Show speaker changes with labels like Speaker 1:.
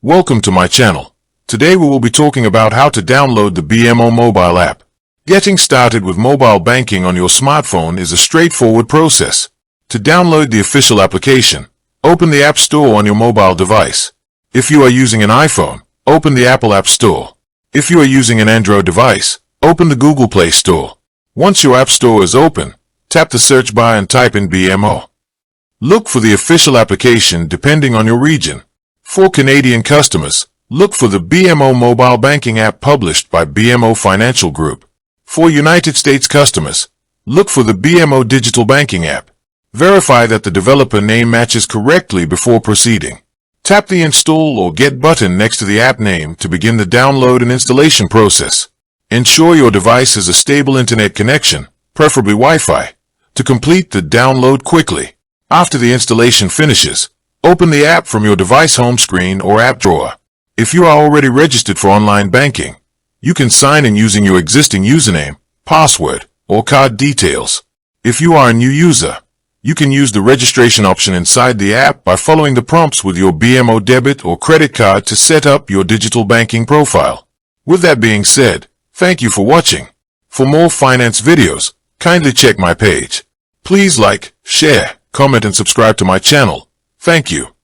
Speaker 1: Welcome to my channel. Today we will be talking about how to download the BMO mobile app. Getting started with mobile banking on your smartphone is a straightforward process. To download the official application, open the App Store on your mobile device. If you are using an iPhone, open the Apple App Store. If you are using an Android device, open the Google Play Store. Once your App Store is open, tap the search bar and type in BMO. Look for the official application depending on your region. For Canadian customers, look for the BMO mobile banking app published by BMO Financial Group. For United States customers, look for the BMO digital banking app. Verify that the developer name matches correctly before proceeding. Tap the Install or Get button next to the app name to begin the download and installation process. Ensure your device has a stable internet connection, preferably Wi-Fi, to complete the download quickly. After the installation finishes, open the app from your device home screen or app drawer. If you are already registered for online banking, you can sign in using your existing username, password, or card details. If you are a new user, you can use the registration option inside the app by following the prompts with your BMO debit or credit card to set up your digital banking profile. With that being said, thank you for watching. For more finance videos, kindly check my page. Please like, share, comment and subscribe to my channel. Thank you.